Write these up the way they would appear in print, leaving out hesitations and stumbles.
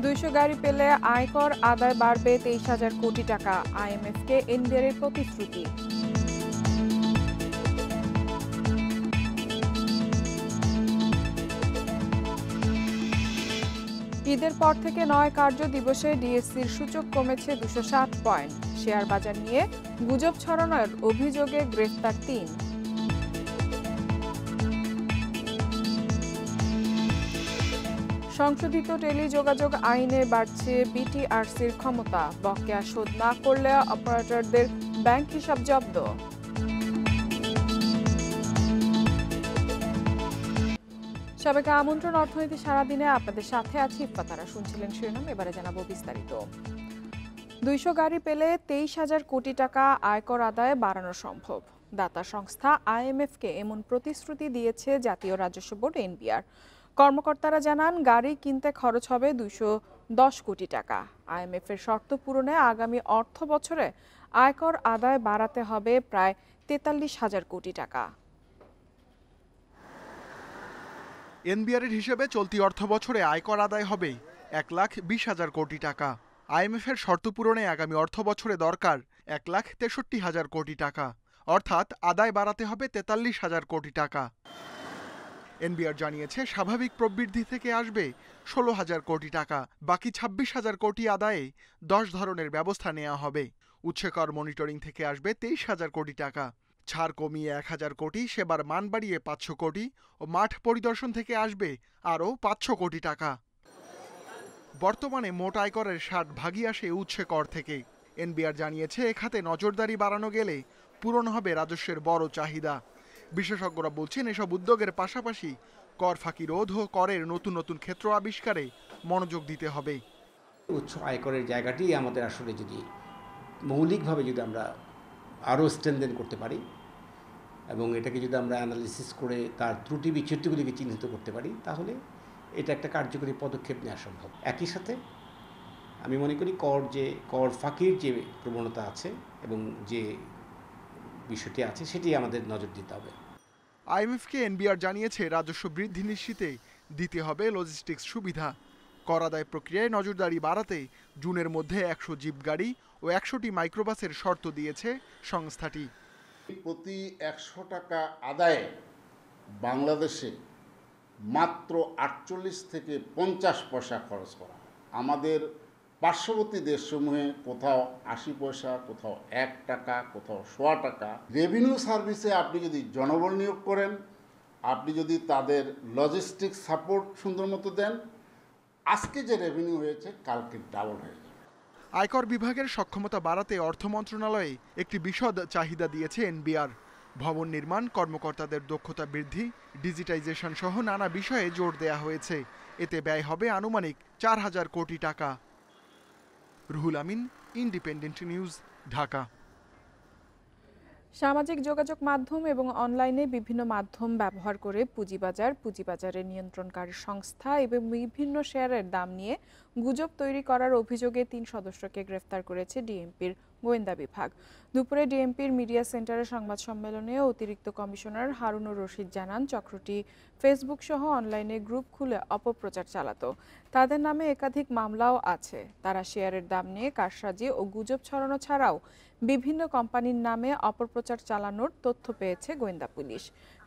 200 গাড়ি পেলে আয়কর আদায় বাড়বে 23,000 কোটি টাকা, আইএমএফকে এনবিআরের প্রতিশ্রুতি। ঈদের পর থেকে 9 কার্য দিবসে ডিএসসির সূচক কমেছে 260 পয়েন্ট। শেয়ার বাজার নিয়ে গুজব ছড়ানোর অভিযোগে গ্রেফতার 3। সংশোধিত টেলিযোগাযোগ আইনে বাড়ছে বিটিআরসির ক্ষমতা, বকেয়া শোধ না করলে অপারেটরদের ব্যাংক হিসাব জব্দ। সবাইকে আমন্ত্রণ অর্থনীতি সারাদিনে আপনাদের সাথে আছি ইফফাতারা। শুনছিলেন শিরোনাম, এবারে জানাবো বিস্তারিত। 200 গাড়ি পেলে 23,000 কোটি টাকা আয়কর আদায় বাড়ানো সম্ভব। দাতা সংস্থা আইএমএফকে এমন প্রতিশ্রুতি দিয়েছে জাতীয় রাজস্ব বোর্ড এনবিআর। কর্মকর্তারা জানান গাড়ি কিনতে খরচ হবে 210 কোটি টাকা। আইএমএফের শর্ত পূরণে আগামী অর্থ বছরে আয়কর আদায় বাড়াতে হবে প্রায় 43,000 কোটি টাকা। এনবিআরের হিসেবে চলতি অর্থ বছরে আয়কর আদায় হবে 1,20,000 কোটি টাকা। আইএমএফের শর্ত পূরণে আগামী অর্থ বছরে দরকার 1,63,000 কোটি টাকা, অর্থাৎ আদায় বাড়াতে হবে 43,000 কোটি টাকা। এনবিআর জানিয়েছে স্বাভাবিক প্রবৃদ্ধি থেকে আসবে 16,000 কোটি টাকা। বাকি 26,000 কোটি আদায়ে 10 ধরনের ব্যবস্থা নেওয়া হবে। উৎসকর মনিটরিং থেকে আসবে 23,000 কোটি টাকা। ছাড় কমিয়ে 1,000 কোটি, সেবার মান বাড়িয়ে 500 কোটি ও মাঠ পরিদর্শন থেকে আসবে আরও 500 কোটি টাকা। বর্তমানে মোট আয়করের 60% আসে উৎসে কর থেকে। এনবিআর জানিয়েছে এ খাতে নজরদারি বাড়ানো গেলে পূরণ হবে রাজস্বের বড় চাহিদা। বিশেষজ্ঞরা বলছেন এসব উদ্যোগের পাশাপাশি কর ফাঁকি রোধ ও করের নতুন নতুন ক্ষেত্র আবিষ্কারে মনোযোগ দিতে হবে। উৎস আয়করের জায়গাটি আমাদের আসলে যদি মৌলিকভাবে যদি আমরা আরও স্ট্রেনথেন করতে পারি এবং এটাকে যদি আমরা অ্যানালিসিস করে তার ত্রুটি বিচ্যুতিগুলিকে চিহ্নিত করতে পারি, তাহলে এটা একটা কার্যকরী পদক্ষেপ নেওয়া সম্ভব। একই সাথে আমি মনে করি কর ফাঁকির যে প্রবণতা আছে এবং যে বিষয়টি আছে সেটি আমাদের নজর দিতে হবে। আইএমএফকে এনবিআর জানিয়েছে রাজস্ব বৃদ্ধি নিশ্চিতে দিতে হবে লজিস্টিক্স সুবিধা। কর আদায় প্রক্রিয়ায় নজরদারি বাড়াতে জুনের মধ্যে 100 জিপ গাড়ি ও 100টি মাইক্রোবাসের শর্ত দিয়েছে সংস্থাটি। প্রতি 100 টাকা আদায়ে বাংলাদেশে মাত্র 48 থেকে 50 পয়সা খরচ করা। আমাদের পার্শ্ববর্তী দেশসমূহে কোথাও 80 পয়সা, কোথাও 1 টাকা, কোথাও 100 টাকা। রেভিনিউ সার্ভিসে আপনি যদি জনবল নিয়োগ করেন, আপনি যদি তাদের লজিস্টিক সাপোর্ট সুন্দর মতো দেন, আজকে যে রেভিনিউ হয়েছে কালকে ডাবল হয়ে যাবে। আয়কর বিভাগের সক্ষমতা বাড়াতে অর্থ মন্ত্রণালয়ে একটি বিশদ চাহিদা দিয়েছে এনবিআর। ভবন নির্মাণ, কর্মকর্তাদের দক্ষতা বৃদ্ধি, ডিজিটাইজেশন সহ নানা বিষয়ে জোর দেয়া হয়েছে। এতে ব্যয় হবে আনুমানিক 4,000 কোটি টাকা। Ruhul Amin, independent news, Dhaka. সামাজিক যোগাযোগ মাধ্যম এবং অনলাইনে বিভিন্ন মাধ্যম ব্যবহার করে পুঁজিবাজারের নিয়ন্ত্রণকারী সংস্থা এবং বিভিন্ন শেয়ারের দাম নিয়ে গুজব তৈরি করার অভিযোগে 3 সদস্যকে গ্রেফতার করেছে ডিএমপির গোয়েন্দা বিভাগ। দুপুরে ডিএমপির মিডিয়া সেন্টারে সংবাদ সম্মেলনে অতিরিক্ত কমিশনার হারুনুর রশিদ জানান চক্রটি ফেসবুক সহ অনলাইনে গ্রুপ খুলে অপপ্রচার চালাতো। তাদের নামে একাধিক মামলাও আছে। তারা শেয়ারের দাম নিয়ে কারসাজি ও গুজব ছড়ানো ছাড়াও বিভিন্ন কোম্পানির নামে অপপ্রচার চালানোর তথ্য পেয়েছে গোয়েন্দা পুলিশ।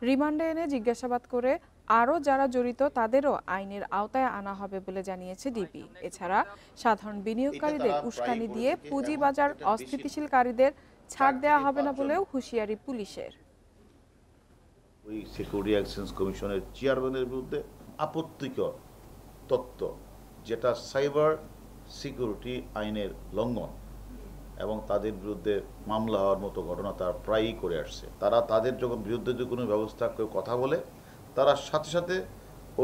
রিমান্ডে এনে জিজ্ঞাসাবাদ করে আরও যারা জড়িত তাদেরও আইনের আওতায় আনা হবে বলে জানিয়েছে ডিবি। এছাড়া সাধারণ বিনিয়োগকারীদের উস্কানি দিয়ে পুঁজিবাজার অস্থিতিশীলকারীদের ছাড় দেওয়া হবে না বলেও হুঁশিয়ারি পুলিশের। ওই সিকিউরিটি এক্সচেঞ্জ কমিশনের চেয়ারম্যানের বিরুদ্ধে আপত্তিকর তথ্য, যেটা সাইবার সিকিউরিটি আইনের লঙ্ঘন এবং তাদের বিরুদ্ধে মামলা হওয়ার মতো ঘটনা তারা প্রায়ই করে আসছে। তারা তাদের যখন বিরুদ্ধে যদি কোনো ব্যবস্থা কেউ কথা বলে, তারা সাথে সাথে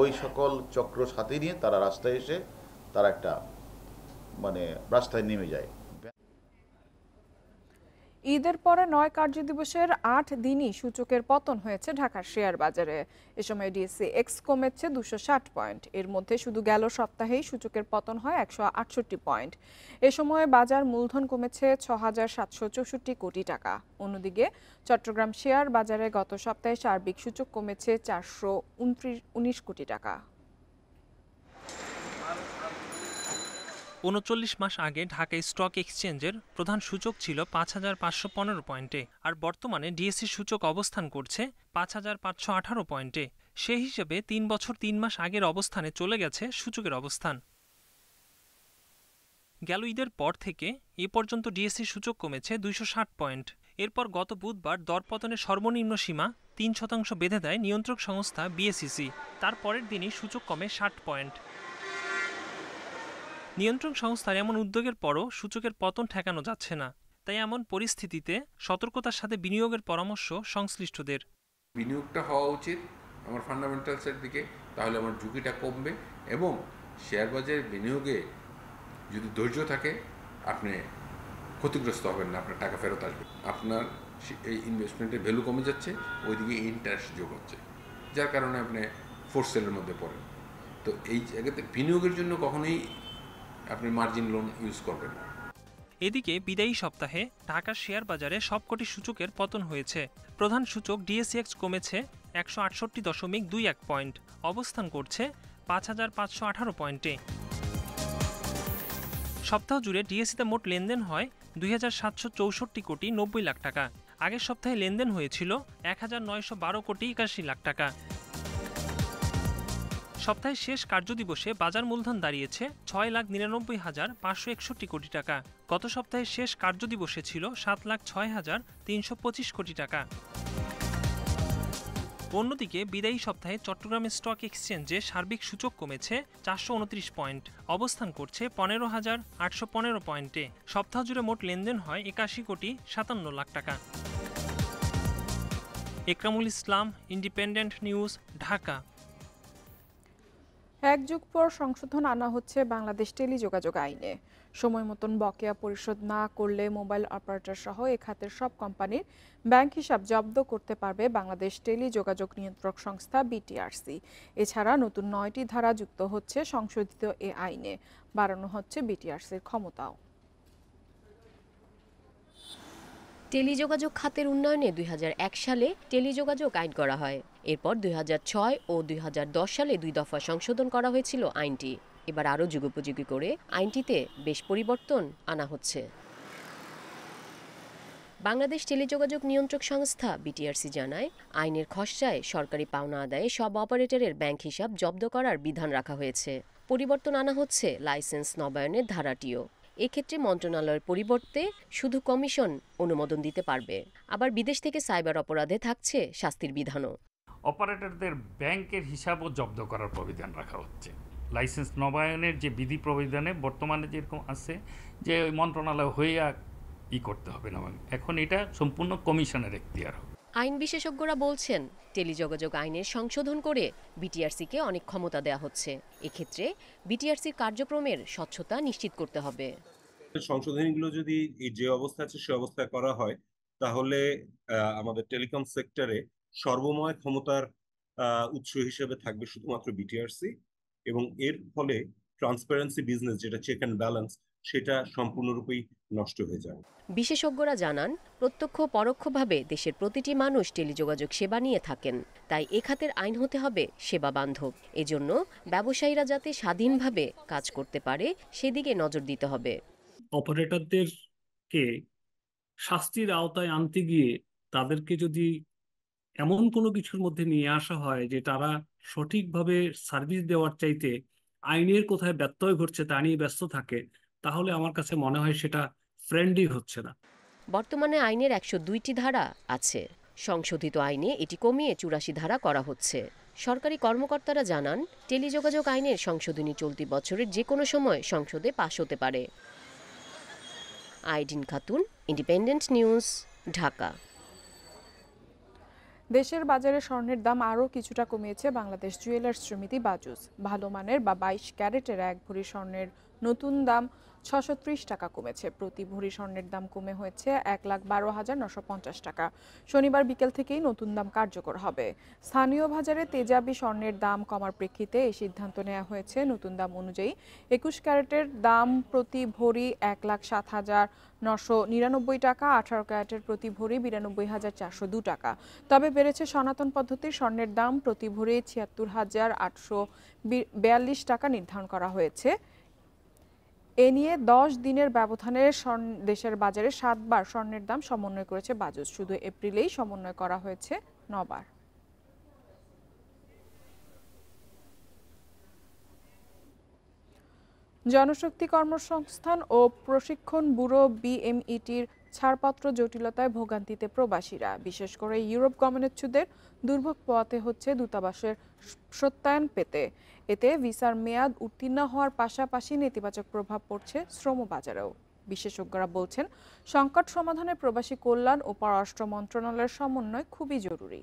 ওই সকল চক্র সাথে নিয়ে তারা রাস্তায় এসে তারা একটা রাস্তায় নেমে যায়। ঈদের পরে 9 কার্যদিবসের 8 দিনই সূচকের পতন হয়েছে ঢাকার শেয়ার বাজারে। এ সময় ডিএসসি এক্স কমেছে 260 পয়েন্ট। এর মধ্যে শুধু গেল সপ্তাহেই সূচকের পতন হয় 168 পয়েন্ট। এ সময় বাজার মূলধন কমেছে 6,764 কোটি টাকা। অন্যদিকে চট্টগ্রাম শেয়ার বাজারে গত সপ্তাহে সার্বিক সূচক কমেছে 419 কোটি টাকা। ৩৯ মাস আগে ঢাকা স্টক এক্সচেঞ্জের প্রধান সূচক ছিল ৫,৫১৫ পয়েন্টে, আর বর্তমানে ডিএসসি সূচক অবস্থান করছে ৫,৫১৮ পয়েন্টে। সেই হিসেবে ৩ বছর ৩ মাস আগের অবস্থানে চলে গেছে সূচকের অবস্থান। গেল ঈদের পর থেকে এ পর্যন্ত ডিএসসি সূচক কমেছে ২৬০ পয়েন্ট। এরপর গত বুধবার দরপতনের সর্বনিম্ন সীমা ৩% বেঁধে দেয় নিয়ন্ত্রক সংস্থা বিএসইসি। তার পরের দিনই সূচক কমে ৬০ পয়েন্ট। নিয়ন্ত্রক সংস্থার এমন উদ্যোগের পরও সূচকের পতন ঠেকানো যাচ্ছে না। তাই এমন পরিস্থিতিতে সতর্কতার সাথে বিনিয়োগের পরামর্শ সংশ্লিষ্টদের। বিনিয়োগটা হওয়া উচিত আমার ফান্ডামেন্টালসের দিকে, তাহলে আমার ঝুঁকিটা কমবে এবং শেয়ার বাজারে বিনিয়োগে যদি ধৈর্য থাকে আপনি ক্ষতিগ্রস্ত হবেন না, আপনার টাকা ফেরত আসবে। আপনার এই ইনভেস্টমেন্টের ভ্যালু কমে যাচ্ছে, ওইদিকে ইন্টারেস্ট যোগ হচ্ছে, যার কারণে আপনি ফোর্স সেলের মধ্যে পড়েন। তো এই জায়গাতে বিনিয়োগের জন্য কখনোই আপনি মার্জিন লোন ইউজ করবেন না। এদিকে বিদায়ী সপ্তাহে ঢাকার শেয়ার বাজারে সবকটি সূচকের পতন হয়েছে। প্রধান সূচক ডিএসইএক্স কমেছে ১৬৮.২১ পয়েন্ট, অবস্থান করছে ৫,৫১৮ পয়েন্টে। সপ্তাহ জুড়ে ডিএসইতে মোট লেনদেন হয় ২,৭৬৪ কোটি ৯০ লাখ টাকা। আগের সপ্তাহে লেনদেন হয়েছিল ১,৯১২ কোটি ৮১ লাখ টাকা। সপ্তাহের শেষ কার্যদিবসে বাজার মূলধন দাঁড়িয়েছে ৬,৯৯,৫৬১ কোটি টাকা। গত সপ্তাহের শেষ কার্যদিবসে ছিল ৭,০৬,৩২৫ কোটি টাকা। অন্যদিকে বিদায়ী সপ্তাহে চট্টগ্রামের স্টক এক্সচেঞ্জে সার্বিক সূচক কমেছে ৪২৯ পয়েন্ট, অবস্থান করছে ১৫,৮১৫ পয়েন্টে। সপ্তাহ জুড়ে মোট লেনদেন হয় ৮১ কোটি ৫৭ লাখ টাকা। একরামুল ইসলাম, ইন্ডিপেন্ডেন্ট নিউজ, ঢাকা। এক যুগ পর সংশোধন আনা হচ্ছে বাংলাদেশ টেলিযোগাযোগ আইনে। সময় মতন বকেয়া পরিশোধ না করলে মোবাইল অপারেটর সহ এ খাতের সব কোম্পানির ব্যাংক হিসাব জব্দ করতে পারবে বাংলাদেশ টেলিযোগাযোগ নিয়ন্ত্রক সংস্থা বিটিআরসি। এছাড়া নতুন ৯টি ধারা যুক্ত হচ্ছে সংশোধিত এ আইনে। বাড়ানো হচ্ছে বিটিআরসির ক্ষমতাও। টেলিযোগাযোগ খাতের উন্নয়নে ২০০১ সালে টেলিযোগাযোগ আইন করা হয়। এরপর ২০০৬ ও ২০১০ সালে ২ দফা সংশোধন করা হয়েছিল আইনটি। এবার আরও যুগোপযোগী করে আইনটিতে বেশ পরিবর্তন আনা হচ্ছে। বাংলাদেশ টেলিযোগাযোগ নিয়ন্ত্রক সংস্থা বিটিআরসি জানায়, আইনের খসড়ায় সরকারি পাওনা আদায়ে সব অপারেটরের ব্যাংক হিসাব জব্দ করার বিধান রাখা হয়েছে। পরিবর্তন আনা হচ্ছে লাইসেন্স নবায়নের ধারাটিও। এক্ষেত্রে মন্ত্রণালয়ের পরিবর্তে শুধু কমিশন অনুমোদন দিতে পারবে। আবার বিদেশ থেকে সাইবার অপরাধে থাকছে শাস্তির বিধানও। অপারেটরদের ব্যাংকের হিসাবও জব্দ করার প্রবিধান রাখা হচ্ছে। লাইসেন্স নবায়নের যে বিধি প্রবিধানে বর্তমানে যেরকম আছে যে মন্ত্রণালয় হয়ে করতে হবে না, এখন এটা সম্পূর্ণ কমিশনের এখতিয়ার হবে। আইন বিশেষজ্ঞরা বলছেন, টেলিযোগাযোগ আইনের সংশোধন করে বিটিআরসিকে অনেক ক্ষমতা দেওয়া হচ্ছে। এক্ষেত্রে বিটিআরসির কার্যক্রমের স্বচ্ছতা নিশ্চিত করতে হবে। সংশোধনীগুলো যদি যে অবস্থা আছে সে অবস্থায় করা হয়, তাহলে আমাদের টেলিকম সেক্টরে সর্বময় ক্ষমতার উৎস হিসেবে থাকবে শুধুমাত্র বিটিআরসি, এবং এর ফলে ট্রান্সপারেন্সি বিজনেস, যেটা চেক অ্যান্ড ব্যালেন্স, সেটা সম্পূর্ণরূপেই নষ্ট হয়ে যায়। বিশেষজ্ঞরা জানান, প্রত্যক্ষ পরোক্ষভাবে দেশের প্রতিটি মানুষ টেলিযোগাযোগ সেবা নিয়ে থাকেন। তাই এ খাতের আইন হতে হবে সেবা বান্ধব। এজন্য ব্যবসায়ীরা যাতে স্বাধীনভাবে কাজ করতে পারে সেদিকে নজর দিতে হবে। অপারেটরদেরকে শাস্তির আওতায় আনতে গিয়ে তাদেরকে যদি এমন কোনো কিছুর মধ্যে নিয়ে আসা হয় যে তারা সঠিকভাবে সার্ভিস দেওয়ার চাইতে আইনের কোথায় ব্যত্যয় ঘটছে তা নিয়ে ব্যস্ত থাকে, তাহলে আমার কাছে মনে হয় সেটা ফ্রেন্ডলি হচ্ছে না। বর্তমানে আইনের ১০২টি ধারা আছে। সংশোধিত আইনে এটি কমিয়ে ৮৪ ধারা করা হচ্ছে। সরকারি কর্মকর্তারা জানান, টেলিযোগাযোগ আইনের সংশোধনী চলতি বছরের যে কোনো সময় সংসদে পাশ হতে পারে। আইডিন খাতুন, ইন্ডিপেন্ডেন্ট নিউজ, ঢাকা। দেশের বাজারে স্বর্ণের দাম আরও কিছুটা কমিয়েছে বাংলাদেশ জুয়েলার্স সমিতি বাজুস। ভালো মানের বা ২২ ক্যারেটের ১ ভরি স্বর্ণের নতুন দাম ৬৩০ টাকা কমেছে। প্রতি ভরি স্বর্ণের দাম কমে হয়েছে ১,১২,৯৫০ টাকা। শনিবার বিকেল থেকেই নতুন দাম কার্যকর হবে। স্থানীয় বাজারে তেজাবি স্বর্ণের দাম কমার প্রেক্ষিতে এই সিদ্ধান্ত নেওয়া হয়েছে। নতুন দাম অনুযায়ী ২১ ক্যারেটের দাম প্রতি ভরি ১,৭,৯৯৯ টাকা, ১৮ ক্যারেটের প্রতি ভরি ৯২,৪০২ টাকা। তবে বেড়েছে সনাতন পদ্ধতির স্বর্ণের দাম প্রতি ভরি ৭৬,৮৪২ টাকা নির্ধারণ করা হয়েছে। এ নিয়ে 10 দিনের ব্যবধানে দেশের বাজারে 7 বার স্বর্ণের দাম সমন্বয় করেছে বাজুস। শুধু এপ্রিলেই সমন্বয় করা হয়েছে 9 বার। জনশক্তি কর্মসংস্থান ও প্রশিক্ষণ ব্যুরো বিএমইটির ছাড়পত্র জটিলতায় ভোগান্তিতে প্রবাসীরা, বিশেষ করে ইউরোপ গমনেচ্ছুদের দুর্ভোগ পোহাতে হচ্ছে দূতাবাসের সত্যায়ন পেতে। এতে ভিসার মেয়াদ উত্তীর্ণ হওয়ার পাশাপাশি নেতিবাচক প্রভাব পড়ছে শ্রম বাজারেও। বিশেষজ্ঞরা বলছেন, সংকট সমাধানে প্রবাসী কল্যাণ ও পররাষ্ট্র মন্ত্রণালয়ের সমন্বয় খুবই জরুরি।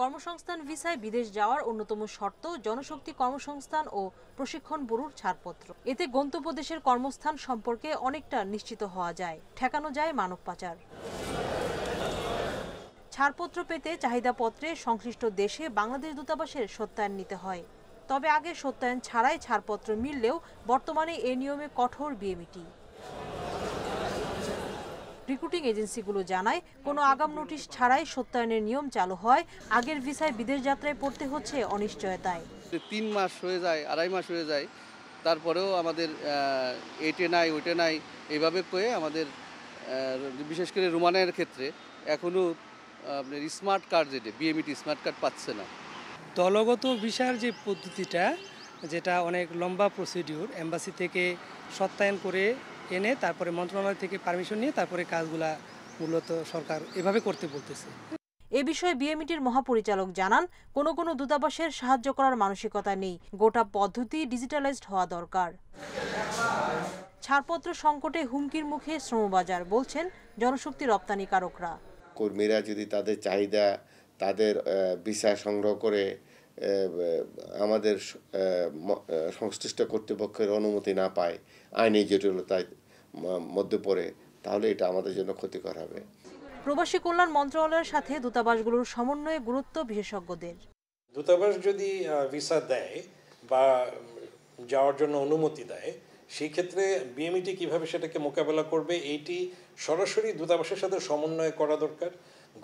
কর্মসংস্থান ভিসায় বিদেশ যাওয়ার অন্যতম শর্ত জনশক্তি কর্মসংস্থান ও প্রশিক্ষণ ব্যুরোর ছাড়পত্র। এতে গন্তব্য দেশের কর্মস্থান সম্পর্কে অনেকটা নিশ্চিত হওয়া যায়, ঠেকানো যায় মানব পাচার। ছাড়পত্র পেতে চাহিদাপত্রে সংশ্লিষ্ট দেশে বাংলাদেশ দূতাবাসের সত্যায়ন নিতে হয়। তবে আগে সত্যায়ন ছাড়াই ছাড়পত্র মিললেও বর্তমানে এ নিয়মে কঠোর বিএমইটি। রিক্রুটিং এজেন্সিগুলো জানায়, কোনো আগাম নোটিশ ছাড়াই সত্যায়নের নিয়ম চালু হয়। আগের ভিসায় বিদেশ যাত্রায় পড়তে হচ্ছে অনিশ্চয়তায়। 3 মাস হয়ে যায়, 2.5 মাস হয়ে যায়, তারপরেও আমাদের এইটে নাই ওইটে নাই এইভাবে করে আমাদের বিশেষ করে রোমানের ক্ষেত্রে এখনও আপনার স্মার্ট কার্ড, যেটা বিএমইটি স্মার্ট কার্ড পাচ্ছে না। দলগত ভিসার যে পদ্ধতিটা, যেটা অনেক লম্বা প্রসিডিউর, এম্বাসি থেকে সত্যায়ন করে এনে তারপরে মন্ত্রণালয় থেকে পারমিশন নিয়ে তারপরে কাজগুলা মূলত সরকার এভাবে করতে বলতেছে। এ বিষয়ে বিএমইটির মহাপরিচালক জানান, কোনো কোনো দূতাবাসের সাহায্য করার মানসিকতা নেই। গোটা পদ্ধতি ডিজিটালাইজড হওয়া দরকার। ছাড়পত্র সংকটে হুমকির মুখে শ্রমবাজার, বলছেন জনশক্তি রপ্তানিকারকরা। কর্মীরা যদি তাদের চাহিদা, তাদের ভিসা সংগ্রহ করে আমাদের সংশ্লিষ্ট কর্তৃপক্ষের অনুমতি না পায়, আইনি জটিলতায় মধ্যে পড়ে, তাহলে এটা আমাদের জন্য ক্ষতিকর হবে। প্রবাসী কল্যাণ মন্ত্রণালয়ের সাথে দূতাবাসগুলোর সমন্বয়ে গুরুত্ব বিশেষজ্ঞদের। দূতাবাস যদি ভিসা দেয় বা যাওয়ার জন্য অনুমতি দেয়, সেই ক্ষেত্রে বিএমইটি কিভাবে সেটাকে মোকাবেলা করবে, এইটি সরাসরি দূতাবাসের সাথে সমন্বয় করা দরকার।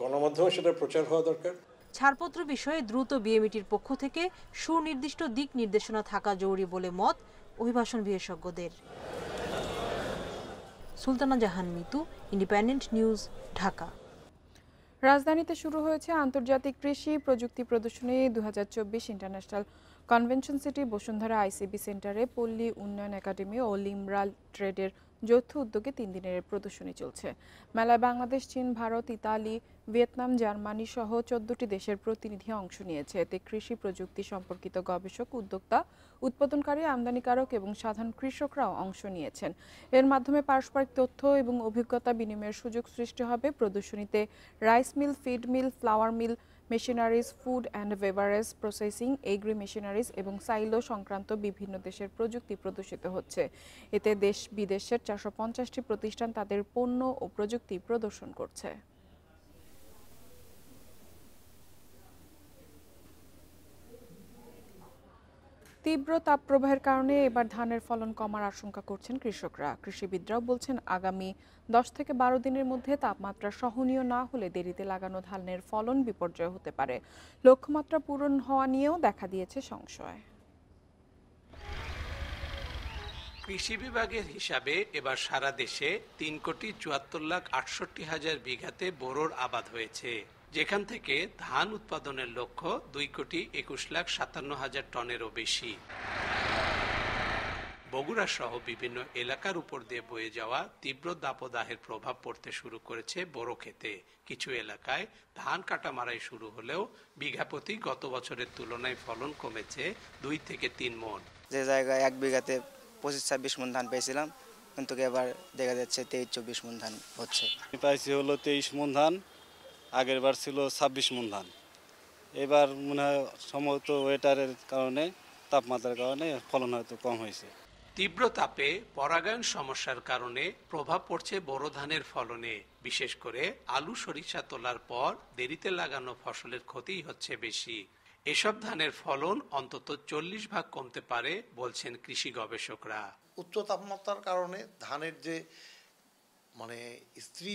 গণমাধ্যমে সেটা প্রচার হওয়া দরকার। ছাড়পত্র বিষয়ে দ্রুত বিএমইটির পক্ষ থেকে সুনির্দিষ্ট দিক নির্দেশনা থাকা জরুরি বলে মত অভিবাসন বিশেষজ্ঞদের। সুলতানা জাহান মিতু, ইন্ডিপেন্ডেন্ট নিউজ, ঢাকা। রাজধানীতে শুরু হয়েছে আন্তর্জাতিক কৃষি প্রযুক্তি প্রদর্শনী 2024 international convention city Bashundhara ICB সেন্টারে পল্লী উন্নয়ন একাডেমি ও লিমরাল ট্রেডের যৌথ উদ্যোগে 3 দিনের প্রদর্শনী চলছে। মেলায় বাংলাদেশ, চীন, ভারত, ইতালি, ভিয়েতনাম, জার্মানি সহ 14টি দেশের প্রতিনিধি অংশ নিয়েছে। এতে কৃষি প্রযুক্তি সম্পর্কিত গবেষক, উদ্যোক্তা, উৎপাদনকারী, আমদানিকারক এবং সাধারণ কৃষকরাও অংশ নিয়েছেন। এর মাধ্যমে পারস্পরিক তথ্য এবং অভিজ্ঞতা বিনিময়ের সুযোগ সৃষ্টি হবে। প্রদর্শনীতে rice mill, feed mill, flour mill, machineries, food and beverage processing, agri machineries এবং সাইলো সংক্রান্ত বিভিন্ন দেশের প্রযুক্তি প্রদর্শিত হচ্ছে। এতে দেশ বিদেশের 450টি প্রতিষ্ঠান তাদের পণ্য ও প্রযুক্তি প্রদর্শন করছে। তীব্র তাপপ্রবাহের কারণে এবার ধানের ফলন কমার আশঙ্কা করছেন কৃষকরা। কৃষিবিদরাও বলছেন, আগামী 10 থেকে 12 দিনের মধ্যে তাপমাত্রা সহনীয় না হলে দেরিতে লাগানো ধানের ফলন বিপর্যয় হতে পারে। লক্ষ্যমাত্রা পূরণ হওয়া নিয়েও দেখা দিয়েছে সংশয়। কৃষি বিভাগের হিসাবে এবার সারা দেশে 3,74,68,000 বিঘাতে বোরোর আবাদ হয়েছে, যেখান থেকে ধান উৎপাদনের লক্ষ্য 2,21,57,000 টনেরও বেশি। বগুড়া সহ বিভিন্ন এলাকার উপর দিয়ে বয়ে যাওয়া তীব্র দাবদাহের প্রভাব পড়তে শুরু করেছে বোরো ক্ষেতে। কিছু এলাকায় ধান কাটা মারাই শুরু হলেও বিঘা প্রতি গত বছরের তুলনায় ফলন কমেছে 2 থেকে 3 মণ। যে জায়গায় 1 বিঘাতে 25-26 মণ ধান পেয়েছিলাম, কিন্তু এবার দেখা যাচ্ছে 23-24 মণ ধান হচ্ছে। পাইছি হলো 23 মণ ধান, আগের বার ছিল 26 মণ ধান। এবার মনে হয় সম্ভবত ওয়েটারের কারণে, তাপমাত্রার কারণে ফলন হয়তো কম হয়েছে। তীব্র তাপে পরাগায়ন সমস্যার কারণে প্রভাব পড়ছে বোরো ধানের ফলনে। বিশেষ করে আলু, সরিষা তোলার পর দেরিতে লাগানো ফসলের ক্ষতিই হচ্ছে বেশি। এসব ধানের ফলন অন্তত 40 ভাগ কমতে পারে বলছেন কৃষি গবেষকরা। উচ্চ তাপমাত্রার কারণে ধানের যে স্ত্রী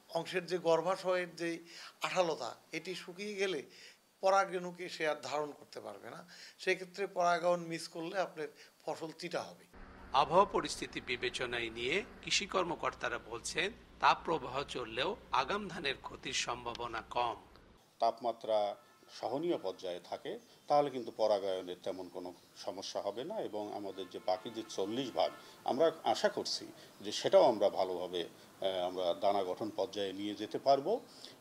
অংশের যে গর্ভাশয়ের যে আঠালোতা, এটি শুকিয়ে গেলে পরাগরেণুকে সে আর ধারণ করতে পারবে না। সেক্ষেত্রে পরাগায়ন মিস করলে আপনার ফসল চিটা হবে। আবহাওয়া পরিস্থিতি বিবেচনায় নিয়ে কৃষি কর্মকর্তারা বলছেন তাপপ্রবাহ চললেও আগাম ধানের ক্ষতির সম্ভাবনা কম। তাপমাত্রা সহনীয় পর্যায়ে থাকে তাহলে কিন্তু পরাগায়নের তেমন কোনো সমস্যা হবে না, এবং আমাদের যে বাকি যে 40 ভাগ আমরা আশা করছি যে সেটাও আমরা ভালোভাবে আমরা দানা গঠন পর্যায়ে নিয়ে যেতে পারবো,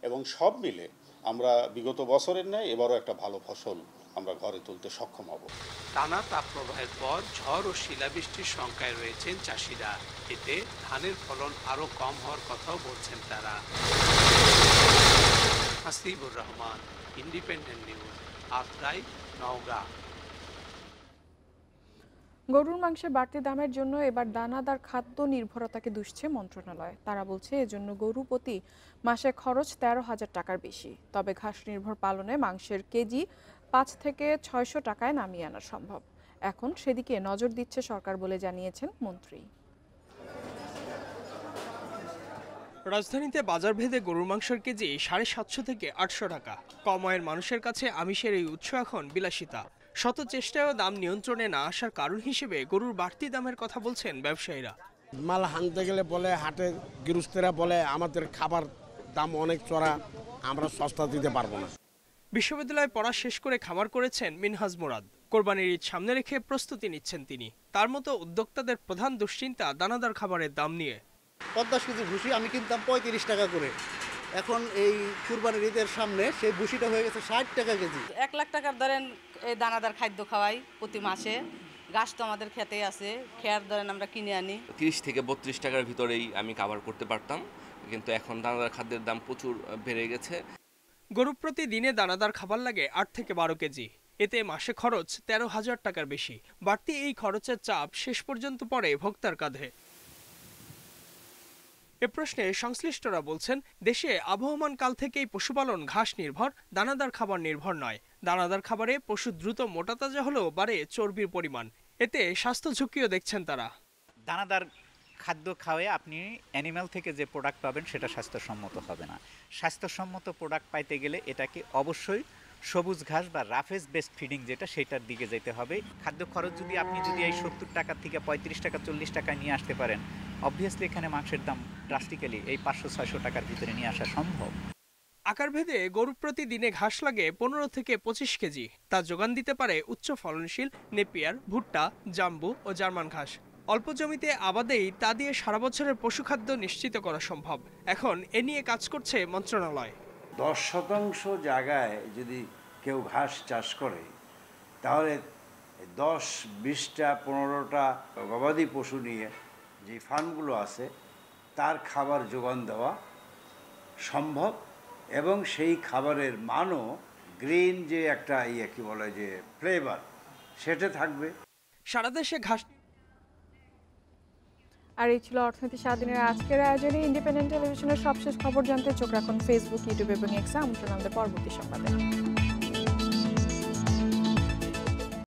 এবং সব মিলে আমরা বিগত বছরের ন্যায় এবারও একটা ভালো ফসল আমরা ঘরে তুলতে সক্ষম হব। টানা তাপপ্রবাহের পর ঝড় ও শিলাবৃষ্টির শঙ্কায় রয়েছেন চাষিরা। এতে ধানের ফলন আরও কম হওয়ার কথাও বলছেন তারা। Hasibur Rahman, independent news, Atrai, Naogaon. গরুর মাংসের বাড়তি দামের জন্য এবার দানাদার খাদ্য নির্ভরতাকে দুষছে মন্ত্রণালয়। তারা বলছে এজন্য গরু প্রতি মাসে খরচ 13,000 টাকার বেশি। তবে ঘাস নির্ভর পালনে মাংসের কেজি 5 থেকে 600 টাকায় নামিয়ে আনা সম্ভব। এখন সেদিকে নজর দিচ্ছে সরকার বলে জানিয়েছেন মন্ত্রী। রাজধানীতে বাজারভেদে গরুর মাংসের কেজি 750 থেকে 800 টাকা। কম আয়ের মানুষের কাছে আমিষের এই উৎস এখন বিলাসিতা। শত চেষ্টায়ও দাম নিয়ন্ত্রণে না আসার কারণ হিসেবে গরুর বাড়তি দামের কথা বলছেন ব্যবসায়ীরা। মাল হানতে গেলে বলে হাটে গৃহস্থেরা বলে আমাদের খাবার দাম অনেক চড়া, আমরা সস্তা দিতে পারবো না। বিশ্ববিদ্যালয়ে পড়া শেষ করে খামার করেছেন মিনহাজ মুরাদ। কোরবানির ঈদ সামনে রেখে প্রস্তুতি নিচ্ছেন তিনি। তার মতো উদ্যোক্তাদের প্রধান দুশ্চিন্তা দানাদার খাবারের দাম নিয়ে। 50 কেজি ভুসি আমি কিনতাম 35 টাকা করে, এখন এই কুরবানির ঈদের সামনে সেই ভুসিটা হয়ে গেছে 60 টাকা কেজি। 1 লাখ টাকার ধরেন এই দানাদার খাদ্য খাওয়াই প্রতি মাসে। গাছ তো আমাদের খেতেই আছে, খেয়ার ধরেন আমরা কিনে আনি। 30 থেকে 32 টাকার ভিতরেই আমি কাভার করতে পারতাম, কিন্তু এখন দানাদার খাদ্যের দাম প্রচুর বেড়ে গেছে। গরু প্রতি দিনে দানাদার খাবার লাগে 8 থেকে 12 কেজি। এতে মাসে খরচ 13,000 টাকার বেশি। বাড়তি এই খরচের চাপ শেষ পর্যন্ত পড়ে ভোক্তার কাঁধে। এ প্রশ্নে সংশ্লিষ্টরা বলছেন দেশে আবহমান কাল থেকেই পশুপালন ঘাস নির্ভর, দানাদার খাবার নির্ভর নয়। দানাদার খাবারে পশু দ্রুত মোটাতাজা হলেও বাড়ে চর্বির পরিমাণ। এতে স্বাস্থ্য ঝুঁকিও দেখছেন তারা। দানাদার খাদ্য খাওয়ায় আপনি অ্যানিম্যাল থেকে যে প্রোডাক্ট পাবেন সেটা স্বাস্থ্যসম্মত হবে না। স্বাস্থ্যসম্মত প্রোডাক্ট পাইতে গেলে এটাকে অবশ্যই সবুজ ঘাস বা রাফেজ বেসড ফিডিং যেটা, সেটার দিকে যেতে হবে। খাদ্য খরচ যদি আপনি এই 70 টাকা থেকে 35 টাকা 40 টাকা নিয়ে আসতে পারেন, অবভিয়াসলি এখানে মাংসের দাম ড্রাস্টিক্যালি এই 500-600 টাকার ভিতরে নিয়ে আসা সম্ভব। আকারভেদে গরু প্রতি দিনে ঘাস লাগে 15 থেকে 25 কেজি। তা যোগান দিতে পারে উচ্চ ফলনশীল নেপিয়ার, ভুট্টা, জাম্বু ও জার্মান ঘাস। অল্প জমিতে আবাদেই তা দিয়ে সারা বছরের পশুখাদ্য নিশ্চিত করা সম্ভব। এখন এ নিয়ে কাজ করছে মন্ত্রণালয়। 10% জায়গায় যদি কেউ ঘাস চাষ করে তাহলে 10-20টা 15টা গবাদি পশু নিয়ে যে ফার্মগুলো আছে তার খাবার যোগান দেওয়া সম্ভব, এবং সেই খাবারের মানও গ্রিন যে একটা কি বলে যে ফ্লেভার সেটা থাকবে। সারা দেশে ঘাস। আর এই ছিল অর্থনীতি সারাদিনের আজকের আয়োজনে। ইন্ডিপেন্ডেন্ট টেলিভিশনের সবশেষ খবর জানতে চোখ রাখুন ফেসবুক, ইউটিউব এবং এক্সে। আমন্ত্রণ আমাদের পরবর্তী সংবাদে।